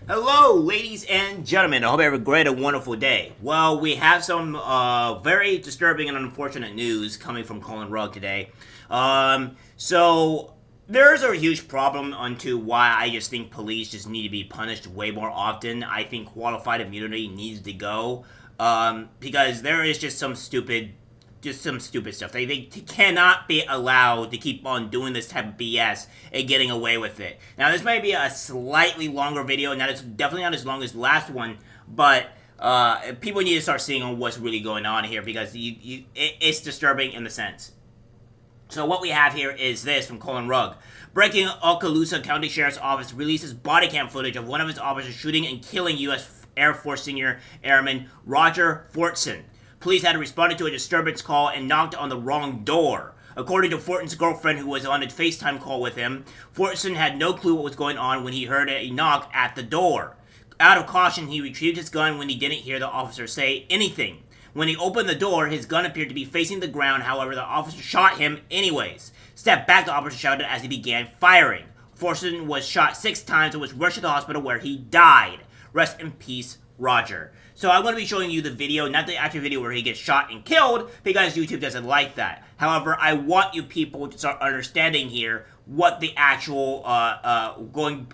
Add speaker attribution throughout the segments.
Speaker 1: Hello, ladies and gentlemen. I hope you have a great and wonderful day. Well, we have some very disturbing and unfortunate news coming from Colin Rugg today. So there's a huge problem onto why I just think police just need to be punished way more often. I think qualified immunity needs to go because there is just some stupid stuff. They cannot be allowed to keep on doing this type of BS and getting away with it. Now, this may be a slightly longer video, and it's definitely not as long as the last one, but people need to start seeing what's really going on here because it's disturbing in the sense. So what we have here is this from Colin Rugg. Breaking: Okaloosa County Sheriff's Office releases body cam footage of one of its officers shooting and killing U.S. Air Force Senior Airman Roger Fortson. Police had responded to a disturbance call and knocked on the wrong door. According to Fortson's girlfriend, who was on a FaceTime call with him, Fortson had no clue what was going on when he heard a knock at the door. Out of caution, he retrieved his gun when he didn't hear the officer say anything. When he opened the door, his gun appeared to be facing the ground. However, the officer shot him anyways. "Step back," the officer shouted as he began firing. Fortson was shot 6 times and was rushed to the hospital where he died. Rest in peace, Roger. So I'm going to be showing you the video, not the actual video where he gets shot and killed, because YouTube doesn't like that. However, I want you people to start understanding here what the actual,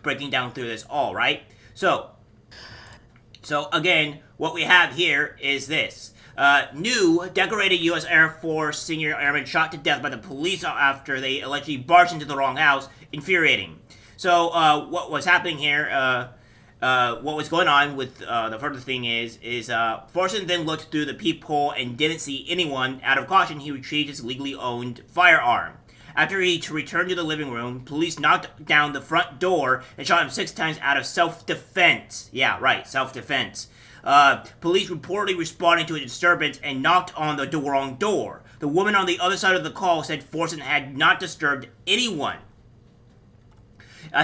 Speaker 1: breaking down through this all, right? So again, what we have here is this. New decorated U.S. Air Force Senior Airman shot to death by the police after they allegedly barged into the wrong house. Infuriating. So, what was happening here, what was going on with the further thing is Fortson then looked through the peephole and didn't see anyone. Out of caution, he retrieved his legally owned firearm. After he returned to the living room, police knocked down the front door and shot him 6 times out of self-defense. Yeah, right, self-defense. Police reportedly responded to a disturbance and knocked on the wrong door. The woman on the other side of the call said Fortson had not disturbed anyone.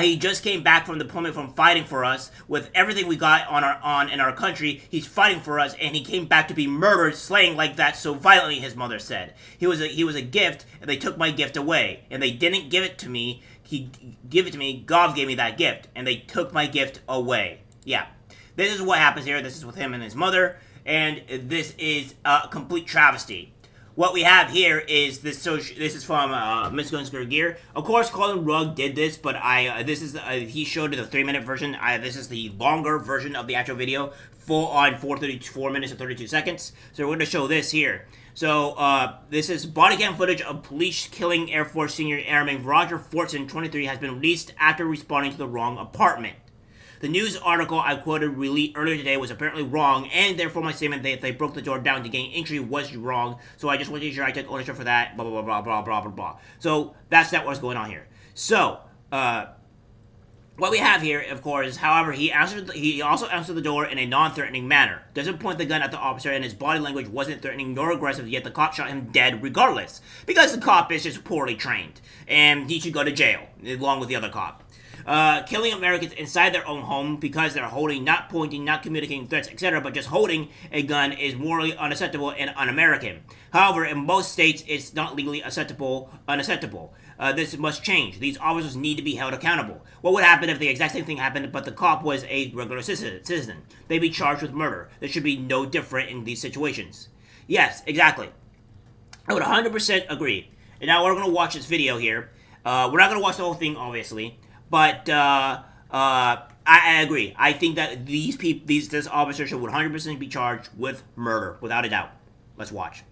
Speaker 1: He just came back from deployment from fighting for us. With everything we got on in our country, he's fighting for us, and he came back to be murdered, slaying like that so violently, his mother said. He was a gift, and they took my gift away. And they didn't give it to me. He gave it to me. God gave me that gift, and they took my gift away. Yeah. This is what happens here. This is with him and his mother, and this is a complete travesty. What we have here is this. So this is from Miss Gunsker Gear. Of course, Colin Rugg did this, but he showed it the 3-minute version. This is the longer version of the actual video, full on 4 minutes and 32 seconds. So we're going to show this here. So this is body cam footage of police killing Air Force Senior Airman Roger Fortson, 23, has been released after responding to the wrong apartment. The news article I quoted earlier today was apparently wrong, and therefore my statement that they broke the door down to gain entry was wrong, so I just want to make sure I take ownership for that, blah, blah, blah, blah, blah, blah, blah. So, that's not what's going on here. So, what we have here, of course, however, he also answered the door in a non-threatening manner. Doesn't point the gun at the officer, and his body language wasn't threatening nor aggressive, yet the cop shot him dead regardless. Because the cop is just poorly trained, and he should go to jail, along with the other cop. Killing Americans inside their own home because they're holding, not pointing, not communicating threats, etc., but just holding a gun is morally unacceptable and un-American. However, in most states, it's not legally unacceptable. This must change. These officers need to be held accountable. What would happen if the exact same thing happened, but the cop was a regular citizen? They'd be charged with murder. There should be no different in these situations. Yes, exactly. I would 100% agree. And now we're going to watch this video here. We're not going to watch the whole thing, obviously. But I agree. I think that this officer should 100% be charged with murder, without a doubt. Let's watch.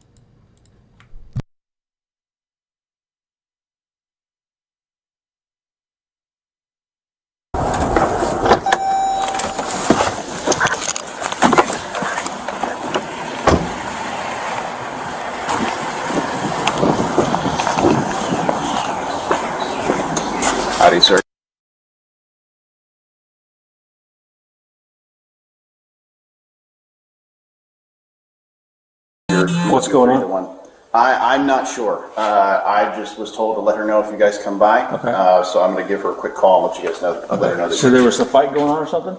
Speaker 2: Howdy, sir.
Speaker 3: What's going on?
Speaker 2: I'm not sure. I just was told to let her know if you guys come by.
Speaker 3: Okay.
Speaker 2: So I'm going to give her a quick call and let you guys know. Let her know that
Speaker 3: So there was a fight going on or something?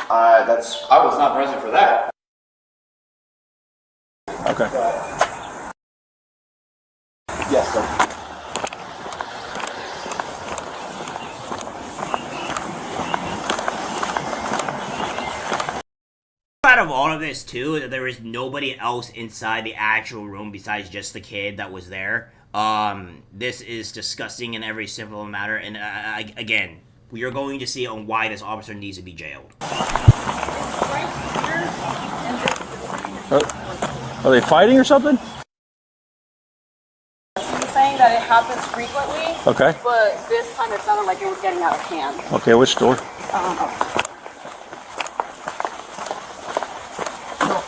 Speaker 2: I was not present for that.
Speaker 3: Okay.
Speaker 2: Yes, sir.
Speaker 1: out of all of this too, that there is nobody else inside the actual room besides just the kid that was there. This is disgusting in every simple matter, and again, we are going to see on why this officer needs to be jailed.
Speaker 3: Are they fighting or something?
Speaker 4: He's saying that it happens frequently.
Speaker 3: Okay.
Speaker 4: But this time it sounded like it was getting out of hand.
Speaker 3: Okay, which door?
Speaker 4: So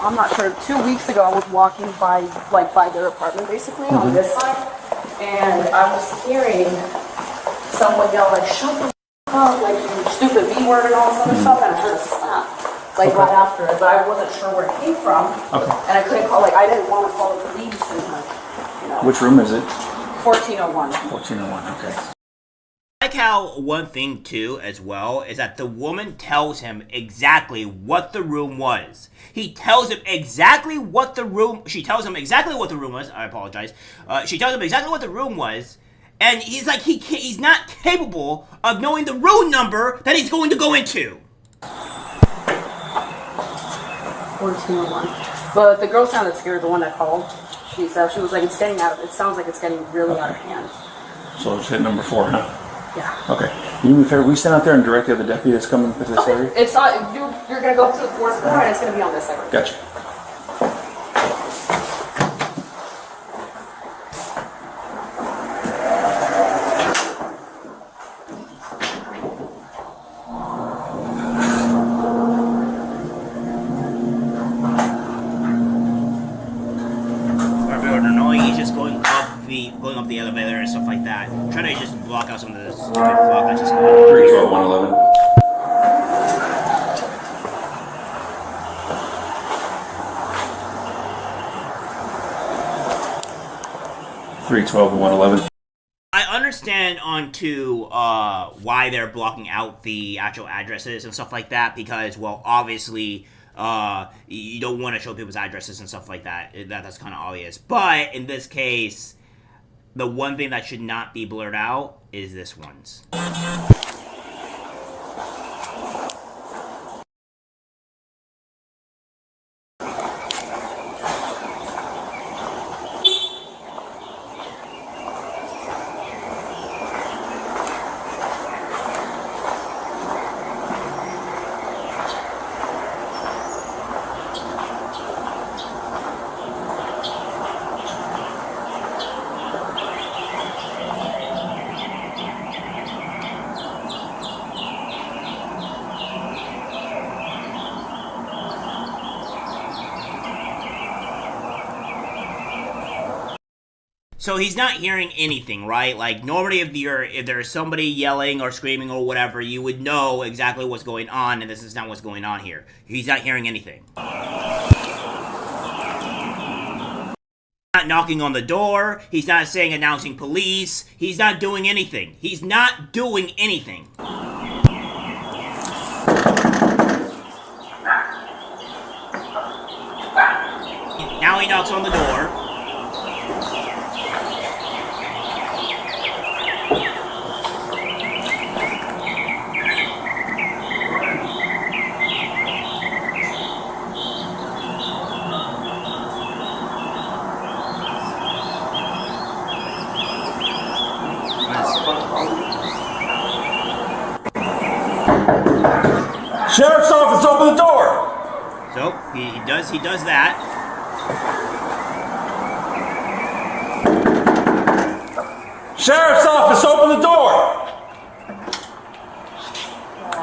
Speaker 4: I'm not sure. 2 weeks ago, I was walking by their apartment, basically on this side, and I was hearing someone yell like, "Shut the f*** up!" like you stupid B word and all this other stuff, and I heard a slap right after it, but I wasn't sure where it came from.
Speaker 3: Okay.
Speaker 4: And I couldn't call. I didn't want to call the police, and
Speaker 3: Which room is it?
Speaker 4: 1401.
Speaker 3: 1401. Okay.
Speaker 1: I like how one thing too as well is that the woman tells him exactly what the room was. He tells him exactly what the room. She tells him exactly what the room was. I apologize. She tells him exactly what the room was, and he's like he's not capable of knowing the room number that he's going to go into.
Speaker 4: 1401. But the girl sounded scared. The one that called. She said she was like, it sounds like it's getting really out of hand.
Speaker 3: So it's hit number 4, huh?
Speaker 4: Yeah.
Speaker 3: Okay. You do me a favor, we stand out there and direct the other deputy that's coming to this area?
Speaker 4: It's not, you're going to go up to the 4th floor and it's going to be on this side.
Speaker 3: Gotcha.
Speaker 1: Going up the elevator and stuff like that. Trying to just block out some of this stupid fog that's just going on.
Speaker 3: 312 111.
Speaker 1: I understand why they're blocking out the actual addresses and stuff like that because, well, obviously, you don't want to show people's addresses and stuff like that. That's kind of obvious. But in this case, the one thing that should not be blurred out is this one's. So he's not hearing anything, right? Like, normally if there's somebody yelling or screaming or whatever, you would know exactly what's going on, and this is not what's going on here. He's not hearing anything. Not knocking on the door. He's not announcing police. He's not doing anything. He's not doing anything. Now he knocks on the door.
Speaker 3: Sheriff's office, open the door!
Speaker 1: So, he does that.
Speaker 3: Sheriff's office, open the door!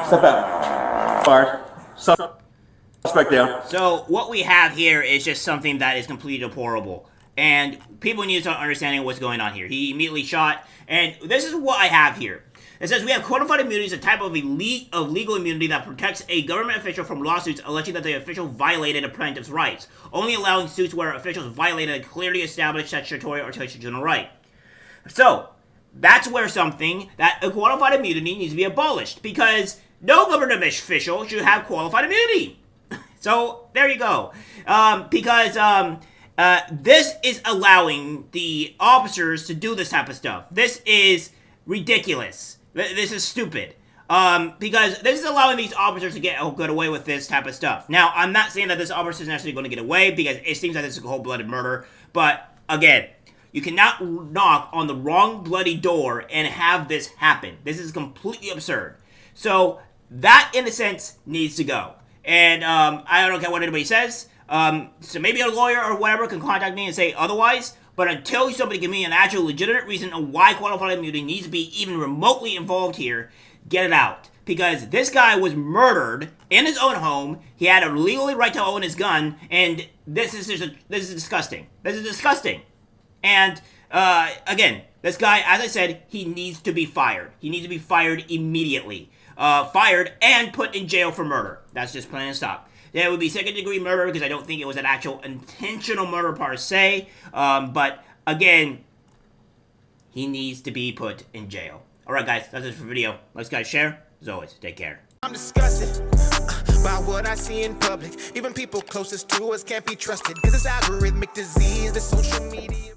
Speaker 3: Step out. Fire. Suspect down.
Speaker 1: So, what we have here is just something that is completely deplorable. And people need to start understanding what's going on here. He immediately shot, and this is what I have here. It says, we have qualified immunity as a type of legal immunity that protects a government official from lawsuits alleging that the official violated a plaintiff's rights, only allowing suits where officials violated a clearly established statutory or constitutional right. So, that's where something that a qualified immunity needs to be abolished, because no government official should have qualified immunity. So, there you go. Because this is allowing the officers to do this type of stuff. This is ridiculous. This is stupid. Because this is allowing these officers to get away with this type of stuff. Now, I'm not saying that this officer is necessarily going to get away, because it seems like this is a cold-blooded murder, but, again, you cannot knock on the wrong bloody door and have this happen. This is completely absurd. So, that, in a sense, needs to go. And, I don't care what anybody says. So maybe a lawyer or whatever can contact me and say otherwise, but until somebody give me an actual legitimate reason of why qualified immunity needs to be even remotely involved here, get it out. Because this guy was murdered in his own home, he had a legally right to own his gun, and this is disgusting. This is disgusting. And, again, this guy, as I said, he needs to be fired. He needs to be fired immediately. Fired and put in jail for murder. That's just plain and stop. That would be second-degree murder, because I don't think it was an actual intentional murder per se. But, again, he needs to be put in jail. Alright, guys, that's it for the video. Let's, guys, share. As always, take care.
Speaker 5: I'm disgusted by what I see in public. Even people closest to us can't be trusted. This is algorithmic disease, the social media.